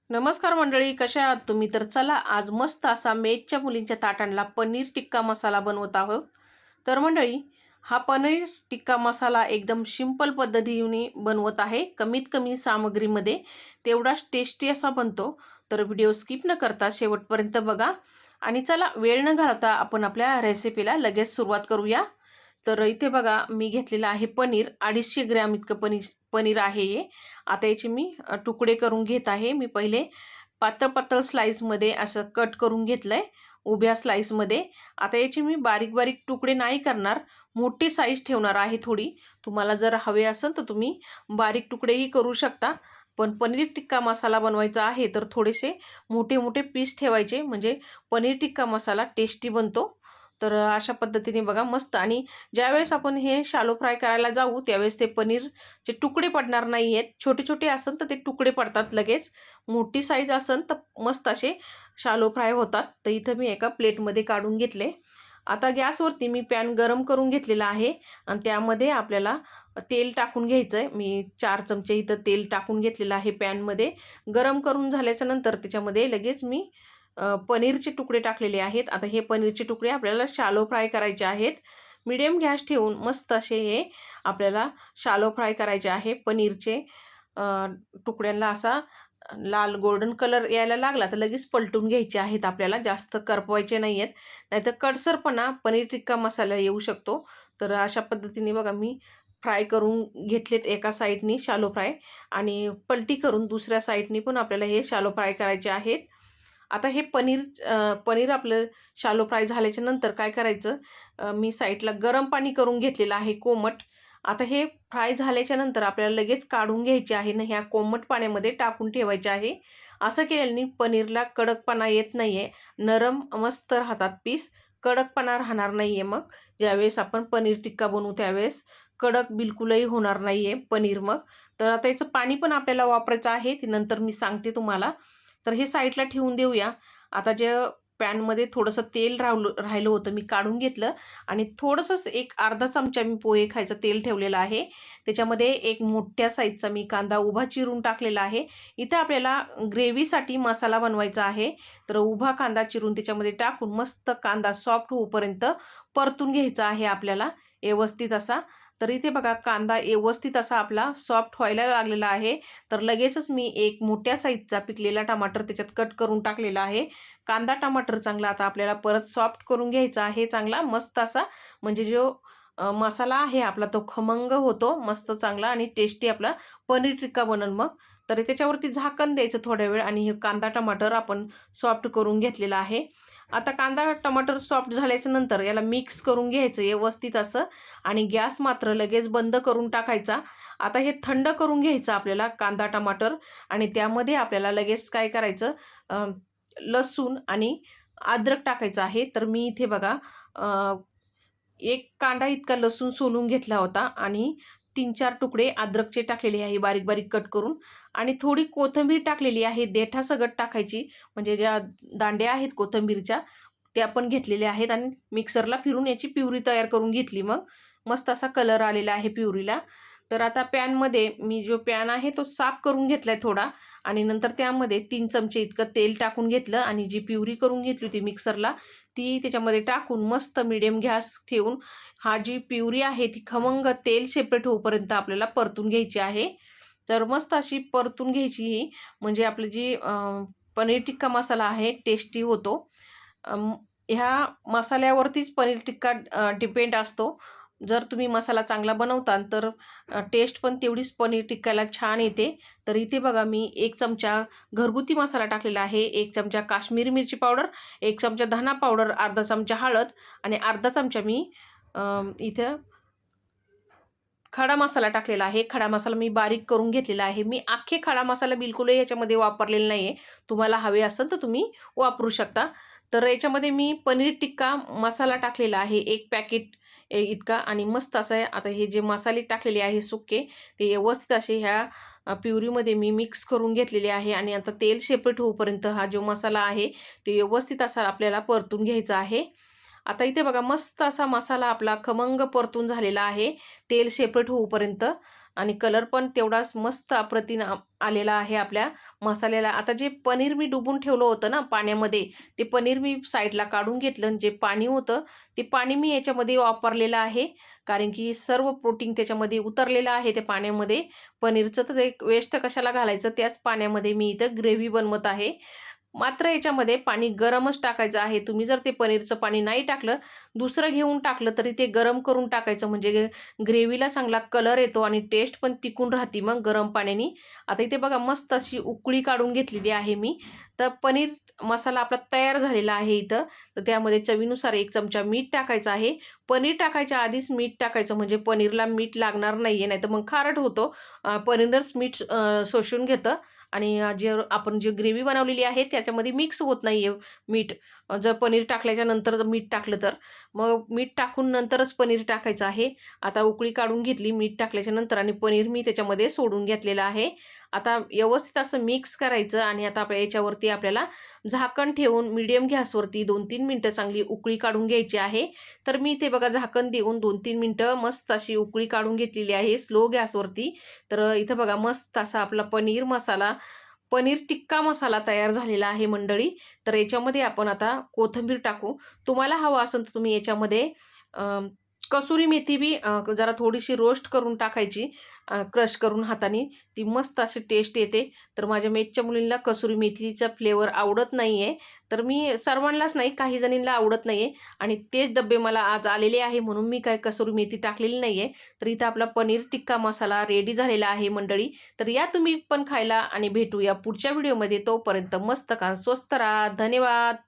नमस्कार मंडळी, कशा आहात तुम्ही? तर चला आज मस्त असा मेथच्या मुलींच्या ताटांना पनीर टिक्का मसाला बनवत आहोत. तर मंडळी, हा पनीर टिक्का मसाला एकदम सिंपल पद्धतीने बनवत आहे. कमीत कमी सामग्रीमध्ये तेवढाच टेस्टी असा बनतो. तर व्हिडिओ स्किप न करता शेवटपर्यंत बघा. आणि चला वेळ न घालवता आपण आपल्या रेसिपीला लगेच सुरुवात करूया. तर इथे बघा, मी घेतलेलं आहे पनीर 250 ग्रॅम इतकं पनीर पनीर आहे हे. आता याचे मी तुकडे करून घेत आहे. मी पहिले पातळ पातळ स्लाइसमध्ये असं कट करून घेतलंय, उभ्या स्लाइसमध्ये. आता याचे मी बारीक बारीक तुकडे नाही करणार, मोठी साईज ठेवणार आहे थोडी. तुम्हाला जर हवे असेल तर तुम्ही बारीक तुकडेही करू शकता, पण पनीर टिक्का मसाला बनवायचा आहे तर थोडेसे मोठे मोठे पीस ठेवायचे, म्हणजे पनीर टिक्का मसाला टेस्टी बनतो. तर अशा पद्धतीने बघा मस्त. आणि ज्यावेळेस आपण हे शालो फ्राय करायला जाऊ त्यावेळेस ते पनीरचे तुकडे पडणार नाही आहेत. छोटे छोटे असेल तर ते तुकडे पडतात लगेच, मोठी साईज असेल तर मस्त असे शालो फ्राय होतात. तर इथं मी एका प्लेटमध्ये काढून घेतले. आता गॅसवरती मी पॅन गरम करून घेतलेला आहे आणि त्यामध्ये आपल्याला तेल टाकून घ्यायचं आहे. मी 4 चमचे इथं तेल टाकून घेतलेलं आहे पॅनमध्ये. गरम करून झाल्याच्या नंतर त्याच्यामध्ये लगेच मी पनीरचे तुकडे टाकलेले आहेत. आता हे पनीरचे तुकडे आपल्याला शालो फ्राय करायचे आहेत. मीडियम गॅस ठेवून मस्त असे हे आपल्याला शालो फ्राय करायचे आहे. पनीरचे तुकड्यांना असा लाल गोल्डन कलर यायला लागला तर लगेच पलटून घ्यायचे आहेत आपल्याला, जास्त करपवायचे नाही आहेत, नाहीतर कडसरपणा पनीर टिक्का मसाला येऊ शकतो. तर अशा पद्धतीने बघा मी फ्राय करून घेतलेत एका साईडनी शालो फ्राय, आणि पलटी करून दुसऱ्या साईडनी पण आपल्याला हे शालो फ्राय करायचे आहेत. आता हे पनीर आपलं शालो फ्राय झाल्याच्या नंतर काय करायचं, मी साईडला गरम पाणी करून घेतलेलं आहे कोमट. आता हे फ्राय झाल्याच्या नंतर आपल्याला लगेच काढून घ्यायचे आहे ना, ह्या कोमट पाण्यामध्ये टाकून ठेवायचे आहे. असं केल्याने पनीरला कडकपणा येत नाही आहे, नरम मस्त राहतात पीस, कडकपणा राहणार नाही आहे. मग ज्यावेळेस आपण पनीर टिक्का बनवू त्यावेळेस कडक बिलकुलही होणार नाही आहे पनीर. मग तर आता याचं पाणी पण आपल्याला वापरायचं आहे, ते नंतर मी सांगते तुम्हाला. तर हे साईडला ठेवून देऊया. आता जे पॅनमध्ये थोडंसं तेल राहिलं होतं मी काढून घेतलं, आणि थोडंसंच एक अर्धा चमचा मी पोहे खायचं तेल ठेवलेलं आहे. त्याच्यामध्ये एक मोठ्या साईजचा मी कांदा उभा चिरून टाकलेला आहे. इथं आपल्याला ग्रेव्हीसाठी मसाला बनवायचा आहे, तर उभा कांदा चिरून त्याच्यामध्ये टाकून मस्त कांदा सॉफ्ट होईपर्यंत परतून घ्यायचा आहे आपल्याला व्यवस्थित असा. तर इथे बघा कांदा व्यवस्थित असा आपला सॉफ्ट व्हायला लागलेला आहे. तर लगेचच मी एक मोठ्या साईजचा पिकलेला टमाटर त्याच्यात कट करून टाकलेला आहे. कांदा टमाटर चांगला आता आपल्याला परत सॉफ्ट करून घ्यायचा आहे चांगला मस्त असा, म्हणजे जो मसाला आहे आपला तो खमंग होतो मस्त चांगला, आणि टेस्टी आपला पनीर टिक्का बनल मग. तर त्याच्यावरती झाकण द्यायचं थोड्या वेळ, आणि हे कांदा टमाटर आपण सॉफ्ट करून घेतलेला आहे. आता कांदा टमाटर सॉफ्ट झाल्याच्या नंतर याला मिक्स करून घ्यायचं व्यवस्थित असं, आणि गॅस मात्र लगेच बंद करून टाकायचा. आता हे थंड करून घ्यायचं आपल्याला कांदा टमाटर, आणि त्यामध्ये आपल्याला लगेच काय करायचं, लसूण आणि अद्रक टाकायचं आहे. तर मी इथे बघा एक कांदा इतका लसूण सोलून घेतला होता, आणि 3-4 तुकडे अद्रकचे टाकलेले आहे बारीक बारीक कट करून, आणि थोडी कोथिंबीर टाकलेली आहे देठासकट टाकायची, म्हणजे ज्या दांड्या आहेत कोथिंबीरच्या त्या पण घेतलेल्या आहेत, आणि मिक्सरला फिरून याची प्युरी तयार करून घेतली. मग मस्त असा कलर आलेला आहे प्युरीला. तर आता पॅनमध्ये मी जो पॅन आहे तो साफ करून घेतला आहे थोडा, आणि नंतर त्यामध्ये 3 चमचे इतकं तेल टाकून घेतलं, आणि जी प्युरी करून घेतली होती मिक्सरला ती त्याच्यामध्ये टाकून मस्त मीडियम गॅस ठेवून हा जी प्युरी आहे ती खमंग तेल सेपरेट होईपर्यंत आपल्याला परतून घ्यायची आहे. तर मस्त अशी परतून घ्यायची ही, म्हणजे आपली जी पनीर टिक्का मसाला आहे टेस्टी होतो. ह्या मसाल्यावरतीच पनीर टिक्का डिपेंड असतो. जर तुम्ही मसाला चांगला बनवता तर टेस्ट पण तेवढीच पनीर टिक्काला छान येते. तर इथे बघा मी 1 चमचा घरगुती मसाला टाकलेला आहे, 1 चमचा काश्मीरी मिरची पावडर, 1 चमचा धना पावडर, अर्धा चमचा हळद, आणि अर्धा चमचा मी इथं खडा मसाला टाकलेला आहे. खडा मसाला मी बारीक करून घेतलेला आहे. मी अख्खे खडा मसाला बिलकुलही याच्यामध्ये वापरलेला नाही आहे. तुम्हाला हवे असेल तर तुम्ही वापरू शकता. तर याच्यामध्ये मी पनीर टिक्का मसाला टाकलेला आहे 1 पॅकेट इतका, आणि मस्त असं आहे. आता हे जे मसाले टाकलेले आहे सुके ते व्यवस्थित असे ह्या प्युरीमध्ये मी मिक्स करून घेतलेले आहे, आणि आता तेल सेपरेट होईपर्यंत हा जो मसाला आहे ते व्यवस्थित असा आपल्याला परतून घ्यायचा आहे. आता इथे बघा मस्त असा मसाला आपला खमंग परतून झालेला आहे तेल सेपरेट होईपर्यंत. आणि कलर पण तेवढाच मस्त अप्रतिम आलेला आहे आपल्या मसाल्याला. आता जे पनीर मी डुबून ठेवलं होतं ना पाण्यामध्ये, ते पनीर मी साईडला काढून घेतलं आणि जे पाणी होतं ते पाणी मी याच्यामध्ये वापरलेलं आहे. कारण की सर्व प्रोटीन त्याच्यामध्ये उतरलेलं आहे त्या पाण्यामध्ये. पनीरचं तर एक वेस्ट कशाला घालायचं, त्याच पाण्यामध्ये मी इथं ग्रेव्ही बनवत आहे. मात्र याच्यामध्ये पाणी गरमच टाकायचं आहे. तुम्ही जर ते पनीरचं पाणी नाही टाकलं, दुसरं घेऊन टाकलं तरी ते गरम करून टाकायचं, म्हणजे ग्रेव्हीला चांगला कलर येतो आणि टेस्ट पण टिकून राहते मग गरम पाण्याने. आता इथे बघा मस्त अशी उकळी काढून घेतलेली आहे मी. तर पनीर मसाला आपला तयार झालेला आहे इथं. तर त्यामध्ये चवीनुसार 1 चमचा मीठ टाकायचं आहे. पनीर टाकायच्या आधीच मीठ टाकायचं, म्हणजे पनीरला मीठ लागणार नाहीये, नाहीतर मग खारट होतो. पनीरच मीठ शोषून घेतं आणि जे आपण जी ग्रेव्ही बनवलेली आहे त्याच्यामध्ये मिक्स होत नाहीये मीठ. जर पनीर टाकल्याच्या नंतर जर मीठ टाकलं तर. मग मीठ टाकून नंतरच पनीर टाकायचं आहे. आता उकळी काढून घेतली मीठ टाकल्याच्या नंतर आणि पनीर मी त्याच्यामध्ये सोडून घेतलेलं आहे. आता व्यवस्थित असं मिक्स करायचं आणि आता याच्यावरती आपल्याला झाकण ठेवून मीडियम गॅसवरती 2-3 मिनिटं चांगली उकळी काढून घ्यायची आहे. तर मी इथे बघा झाकण देऊन 2-3 मिनिटं मस्त अशी उकळी काढून घेतलेली आहे स्लो गॅसवरती. तर इथं बघा मस्त असा आपला पनीर टिक्का मसाला तयार झालेला आहे मंडळी. तर याच्यामध्ये आपण आता कोथिंबीर टाकू. तुम्हाला हवं असेल तर तुम्ही याच्यामध्ये अ, कसुरी मेथी बी जरा थोडीशी रोस्ट करून टाकायची, क्रश करून हाताने. ती मस्त अशी टेस्ट येते. तर माझ्या मेटच्या मुलींना कसुरी मेथीचा फ्लेवर आवडत नाहीये. तर मी सर्वांनाच नाही, काही जणींना आवडत नाहीये आणि तेच डब्बे मला आज आलेले आहे म्हणून मी काय कसुरी मेथी टाकलेली नाहीये. तर इथं आपला पनीर टिक्का मसाला रेडी झालेला आहे मंडळी. तर या तुम्ही पण खायला आणि भेटूया पुढच्या व्हिडिओमध्ये. तोपर्यंत मस्त खा, स्वस्त राहा. धन्यवाद.